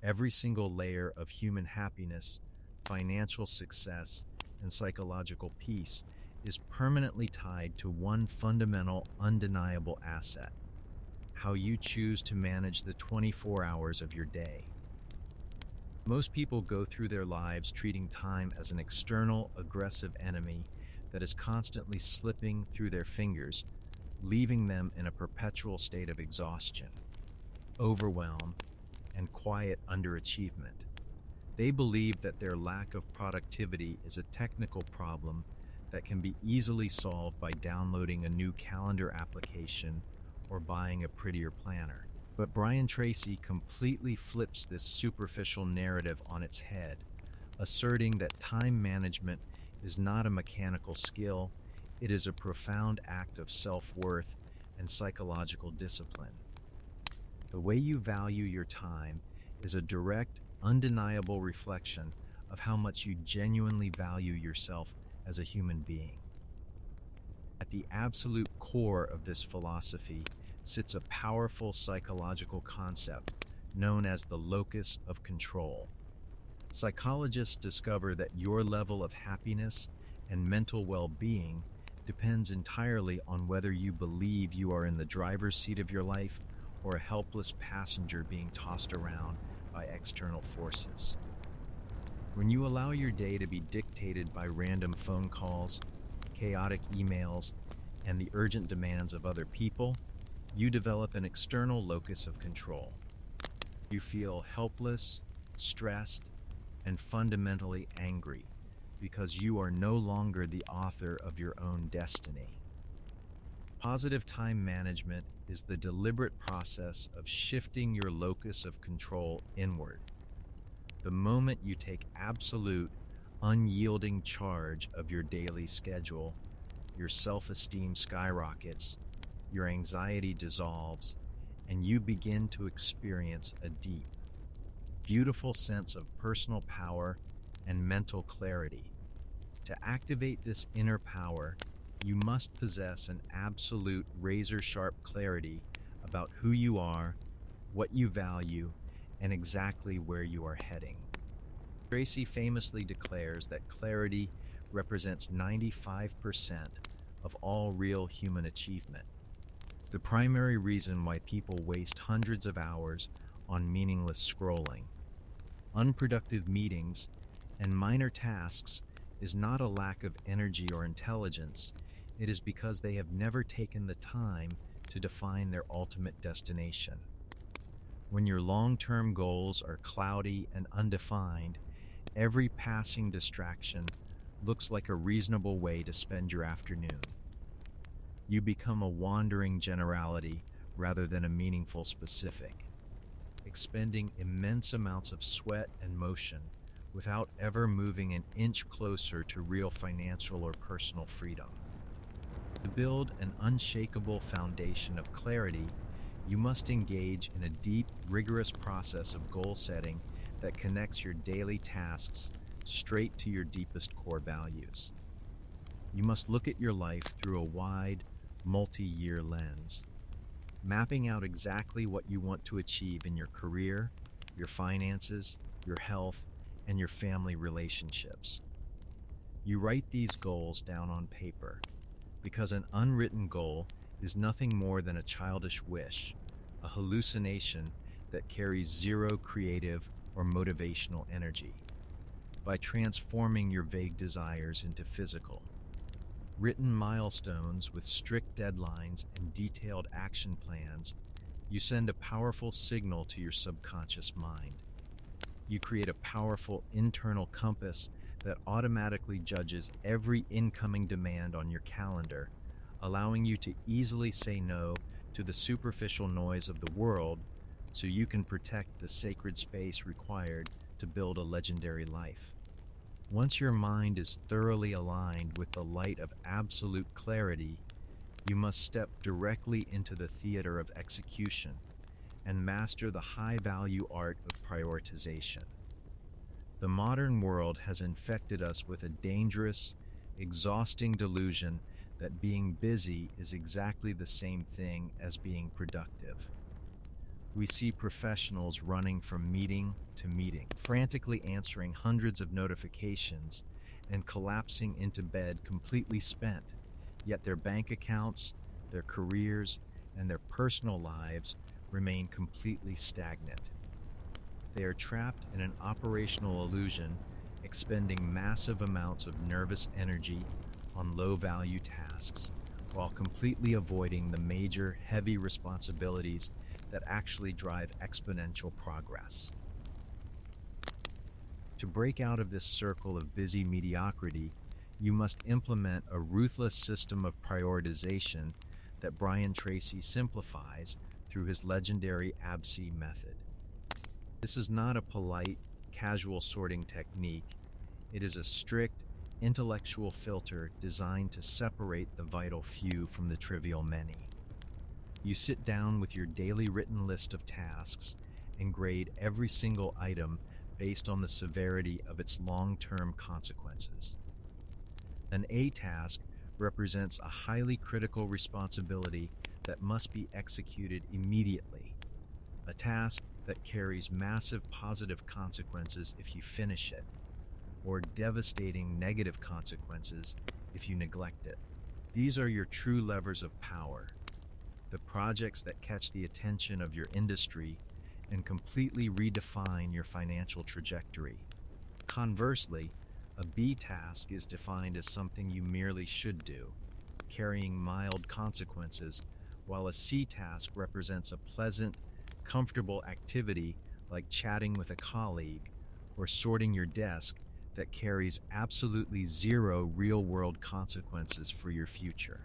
Every single layer of human happiness, financial success, and psychological peace is permanently tied to one fundamental, undeniable asset: how you choose to manage the 24 hours of your day. Most people go through their lives treating time as an external, aggressive enemy that is constantly slipping through their fingers, leaving them in a perpetual state of exhaustion, overwhelm, and quiet underachievement. They believe that their lack of productivity is a technical problem that can be easily solved by downloading a new calendar application or buying a prettier planner. But Brian Tracy completely flips this superficial narrative on its head, asserting that time management is not a mechanical skill, it is a profound act of self-worth and psychological discipline. The way you value your time is a direct, undeniable reflection of how much you genuinely value yourself as a human being. At the absolute core of this philosophy sits a powerful psychological concept known as the locus of control. Psychologists discover that your level of happiness and mental well-being depends entirely on whether you believe you are in the driver's seat of your life or a helpless passenger being tossed around by external forces. When you allow your day to be dictated by random phone calls, chaotic emails, and the urgent demands of other people, you develop an external locus of control. You feel helpless, stressed, and fundamentally angry because you are no longer the author of your own destiny. Positive time management is the deliberate process of shifting your locus of control inward. The moment you take absolute, unyielding charge of your daily schedule, your self-esteem skyrockets, your anxiety dissolves, and you begin to experience a deep, beautiful sense of personal power and mental clarity. To activate this inner power, you must possess an absolute razor-sharp clarity about who you are, what you value, and exactly where you are heading. Tracy famously declares that clarity represents 95% of all real human achievement. The primary reason why people waste hundreds of hours on meaningless scrolling, unproductive meetings, and minor tasks is not a lack of energy or intelligence. It is because they have never taken the time to define their ultimate destination. When your long-term goals are cloudy and undefined, every passing distraction looks like a reasonable way to spend your afternoon. You become a wandering generality rather than a meaningful specific, expending immense amounts of sweat and motion without ever moving an inch closer to real financial or personal freedom. To build an unshakable foundation of clarity, you must engage in a deep, rigorous process of goal setting that connects your daily tasks straight to your deepest core values. You must look at your life through a wide, multi-year lens, mapping out exactly what you want to achieve in your career, your finances, your health, and your family relationships. You write these goals down on paper, because an unwritten goal is nothing more than a childish wish, a hallucination that carries zero creative or motivational energy. By transforming your vague desires into physical, written milestones with strict deadlines and detailed action plans, you send a powerful signal to your subconscious mind. You create a powerful internal compass that automatically judges every incoming demand on your calendar, allowing you to easily say no to the superficial noise of the world so you can protect the sacred space required to build a legendary life. Once your mind is thoroughly aligned with the light of absolute clarity, you must step directly into the theater of execution and master the high-value art of prioritization. The modern world has infected us with a dangerous, exhausting delusion that being busy is exactly the same thing as being productive. We see professionals running from meeting to meeting, frantically answering hundreds of notifications and collapsing into bed completely spent. Yet their bank accounts, their careers, and their personal lives remain completely stagnant. They are trapped in an operational illusion, expending massive amounts of nervous energy on low-value tasks, while completely avoiding the major, heavy responsibilities that actually drive exponential progress. To break out of this circle of busy mediocrity, you must implement a ruthless system of prioritization that Brian Tracy simplifies through his legendary ABC method. This is not a polite, casual sorting technique. It is a strict, intellectual filter designed to separate the vital few from the trivial many. You sit down with your daily written list of tasks and grade every single item based on the severity of its long-term consequences. An A task represents a highly critical responsibility that must be executed immediately, a task that carries massive positive consequences if you finish it, or devastating negative consequences if you neglect it. These are your true levers of power, the projects that catch the attention of your industry and completely redefine your financial trajectory. Conversely, a B task is defined as something you merely should do, carrying mild consequences, while a C task represents a pleasant, comfortable activity like chatting with a colleague or sorting your desk that carries absolutely zero real-world consequences for your future.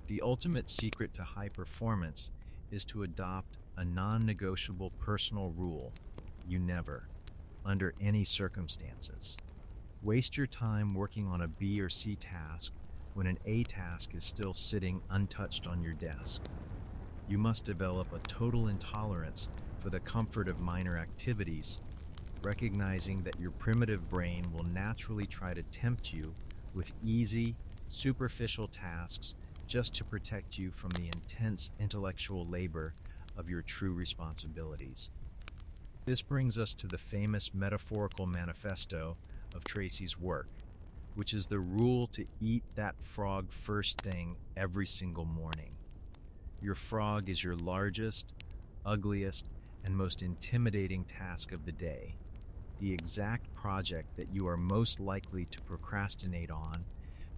The ultimate secret to high performance is to adopt a non-negotiable personal rule: you never, under any circumstances, waste your time working on a B or C task when an A task is still sitting untouched on your desk. You must develop a total intolerance for the comfort of minor activities, recognizing that your primitive brain will naturally try to tempt you with easy, superficial tasks just to protect you from the intense intellectual labor of your true responsibilities. This brings us to the famous metaphorical manifesto of Tracy's work, which is the rule to eat that frog first thing every single morning. Your frog is your largest, ugliest, and most intimidating task of the day, the exact project that you are most likely to procrastinate on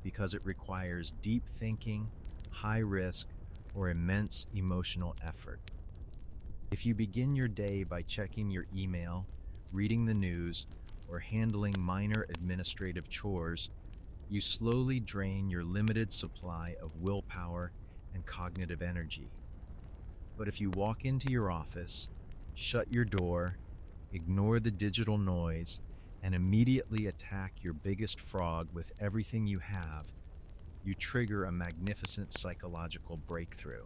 because it requires deep thinking, high risk, or immense emotional effort. If you begin your day by checking your email, reading the news, or handling minor administrative chores, you slowly drain your limited supply of willpower and cognitive energy. But if you walk into your office, shut your door, ignore the digital noise, and immediately attack your biggest frog with everything you have, you trigger a magnificent psychological breakthrough.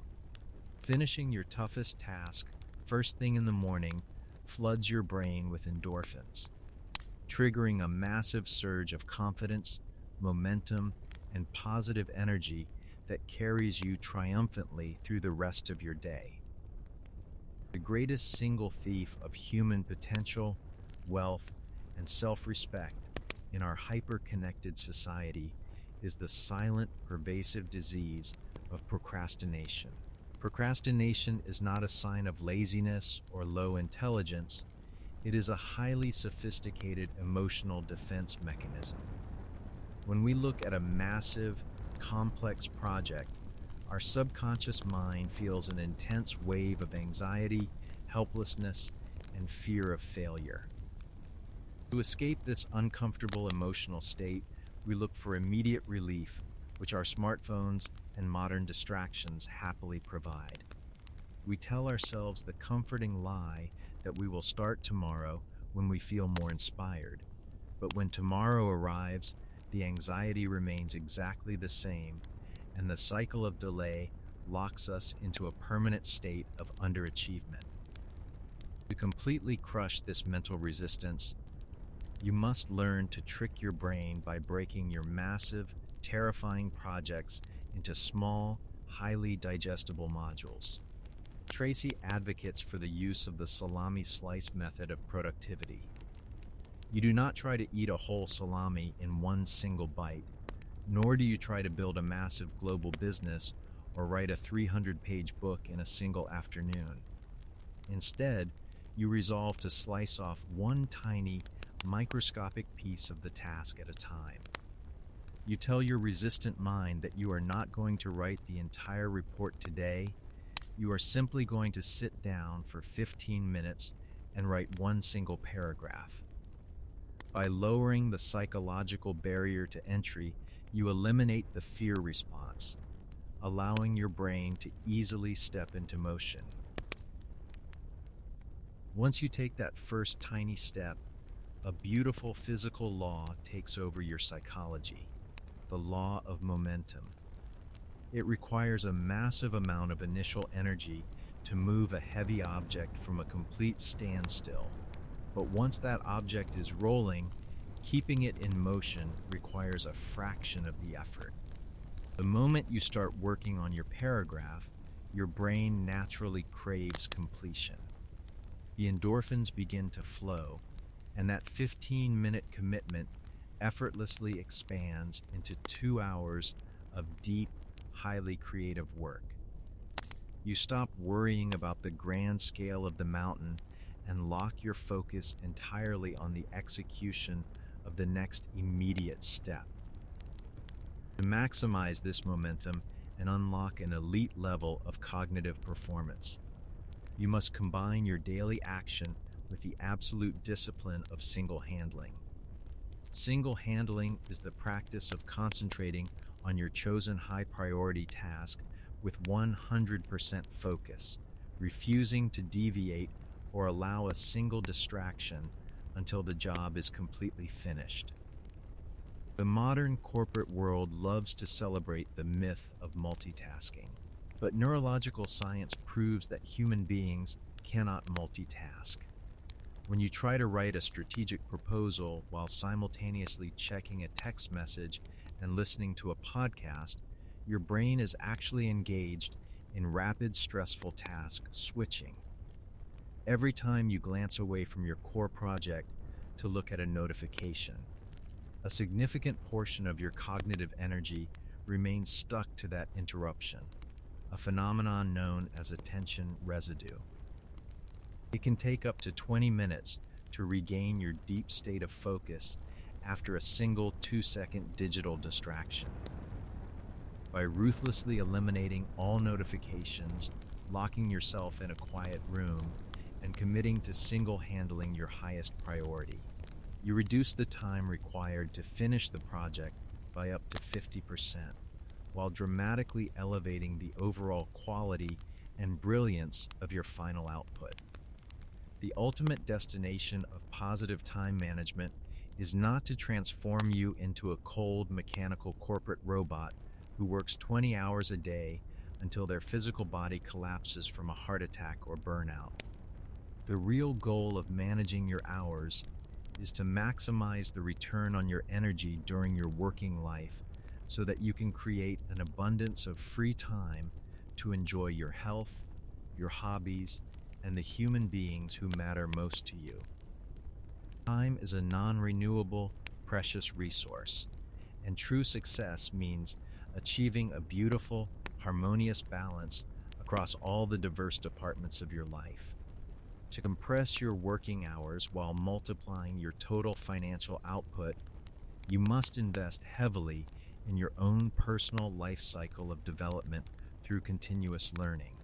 Finishing your toughest task first thing in the morning floods your brain with endorphins, triggering a massive surge of confidence, momentum, and positive energy that carries you triumphantly through the rest of your day. The greatest single thief of human potential, wealth, and self-respect in our hyper-connected society is the silent, pervasive disease of procrastination. Procrastination is not a sign of laziness or low intelligence. It is a highly sophisticated emotional defense mechanism. When we look at a massive, complex project, our subconscious mind feels an intense wave of anxiety, helplessness, and fear of failure. To escape this uncomfortable emotional state, we look for immediate relief, which our smartphones and modern distractions happily provide. We tell ourselves the comforting lie that we will start tomorrow when we feel more inspired. But when tomorrow arrives, the anxiety remains exactly the same, and the cycle of delay locks us into a permanent state of underachievement. To completely crush this mental resistance, you must learn to trick your brain by breaking your massive, terrifying projects into small, highly digestible modules. Tracy advocates for the use of the salami slice method of productivity. You do not try to eat a whole salami in one single bite, nor do you try to build a massive global business or write a 300-page book in a single afternoon. Instead, you resolve to slice off one tiny, microscopic piece of the task at a time. You tell your resistant mind that you are not going to write the entire report today. You are simply going to sit down for 15 minutes and write one single paragraph. By lowering the psychological barrier to entry, you eliminate the fear response, allowing your brain to easily step into motion. Once you take that first tiny step, a beautiful physical law takes over your psychology, the law of momentum. It requires a massive amount of initial energy to move a heavy object from a complete standstill. But once that object is rolling, keeping it in motion requires a fraction of the effort. The moment you start working on your paragraph, your brain naturally craves completion. The endorphins begin to flow, and that 15-minute commitment effortlessly expands into 2 hours of deep, highly creative work. You stop worrying about the grand scale of the mountain and lock your focus entirely on the execution of the next immediate step. To maximize this momentum and unlock an elite level of cognitive performance, you must combine your daily action with the absolute discipline of single handling. Single handling is the practice of concentrating on your chosen high priority task with 100% focus, refusing to deviate or allow a single distraction until the job is completely finished. The modern corporate world loves to celebrate the myth of multitasking, but neurological science proves that human beings cannot multitask. When you try to write a strategic proposal while simultaneously checking a text message and listening to a podcast, your brain is actually engaged in rapid, stressful task switching. Every time you glance away from your core project to look at a notification, a significant portion of your cognitive energy remains stuck to that interruption, a phenomenon known as attention residue. It can take up to 20 minutes to regain your deep state of focus after a single 2-second digital distraction. By ruthlessly eliminating all notifications, locking yourself in a quiet room, and committing to single-handling your highest priority, you reduce the time required to finish the project by up to 50%, while dramatically elevating the overall quality and brilliance of your final output. The ultimate destination of positive time management is not to transform you into a cold, mechanical corporate robot who works 20 hours a day until their physical body collapses from a heart attack or burnout. The real goal of managing your hours is to maximize the return on your energy during your working life so that you can create an abundance of free time to enjoy your health, your hobbies, and the human beings who matter most to you. Time is a non-renewable, precious resource, and true success means achieving a beautiful, harmonious balance across all the diverse departments of your life. To compress your working hours while multiplying your total financial output, you must invest heavily in your own personal life cycle of development through continuous learning.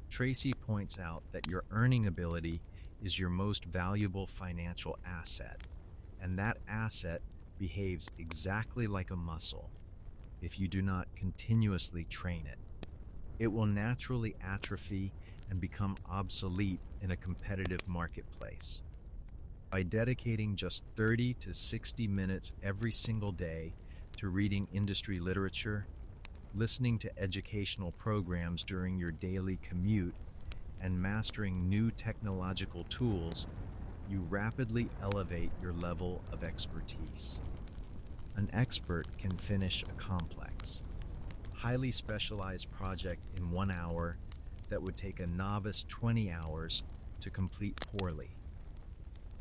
Tracy points out that your earning ability is your most valuable financial asset, and that asset behaves exactly like a muscle. If you do not continuously train it, it will naturally atrophy and become obsolete in a competitive marketplace. By dedicating just 30 to 60 minutes every single day to reading industry literature, listening to educational programs during your daily commute, and mastering new technological tools, you rapidly elevate your level of expertise. An expert can finish a complex, highly specialized project in 1 hour, that would take a novice 20 hours to complete poorly.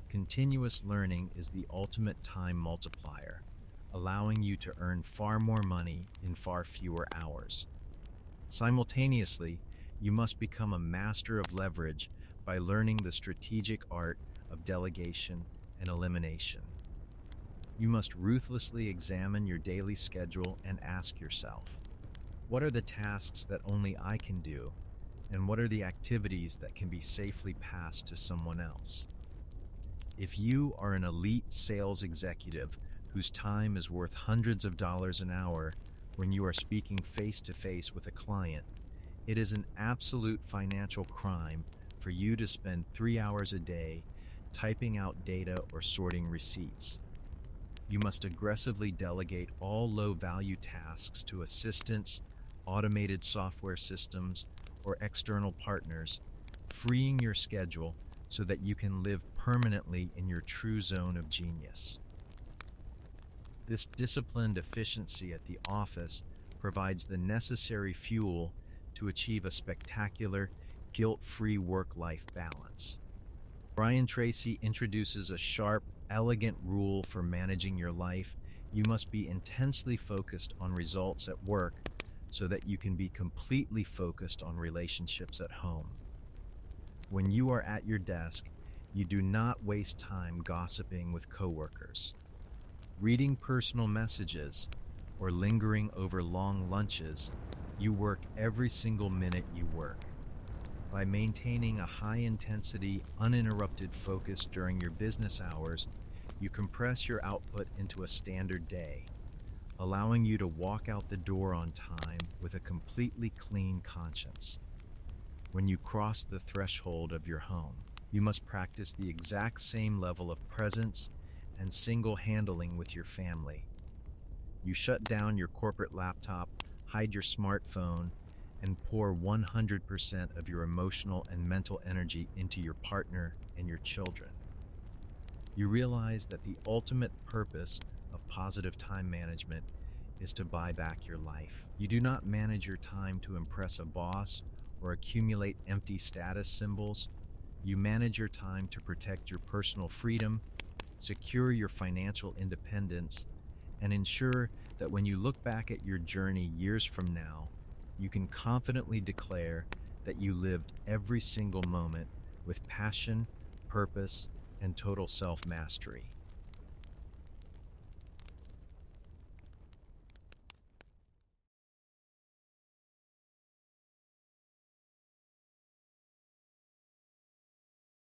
Continuous learning is the ultimate time multiplier, allowing you to earn far more money in far fewer hours. Simultaneously, you must become a master of leverage by learning the strategic art of delegation and elimination. You must ruthlessly examine your daily schedule and ask yourself, what are the tasks that only I can do, and what are the activities that can be safely passed to someone else? If you are an elite sales executive whose time is worth hundreds of dollars an hour when you are speaking face-to-face with a client, it is an absolute financial crime for you to spend 3 hours a day typing out data or sorting receipts. You must aggressively delegate all low-value tasks to assistants, automated software systems, or external partners, freeing your schedule so that you can live permanently in your true zone of genius. This disciplined efficiency at the office provides the necessary fuel to achieve a spectacular, guilt-free work-life balance. Brian Tracy introduces a sharp, elegant rule for managing your life. You must be intensely focused on results at work so that you can be completely focused on relationships at home. When you are at your desk, you do not waste time gossiping with coworkers, reading personal messages, or lingering over long lunches. You work every single minute you work. By maintaining a high-intensity, uninterrupted focus during your business hours, you compress your output into a standard day, allowing you to walk out the door on time with a completely clean conscience. When you cross the threshold of your home, you must practice the exact same level of presence and single-handling with your family. You shut down your corporate laptop, hide your smartphone, and pour 100% of your emotional and mental energy into your partner and your children. You realize that the ultimate purpose of positive time management is to buy back your life. You do not manage your time to impress a boss or accumulate empty status symbols. You manage your time to protect your personal freedom, secure your financial independence, and ensure that when you look back at your journey years from now, you can confidently declare that you lived every single moment with passion, purpose, and total self-mastery.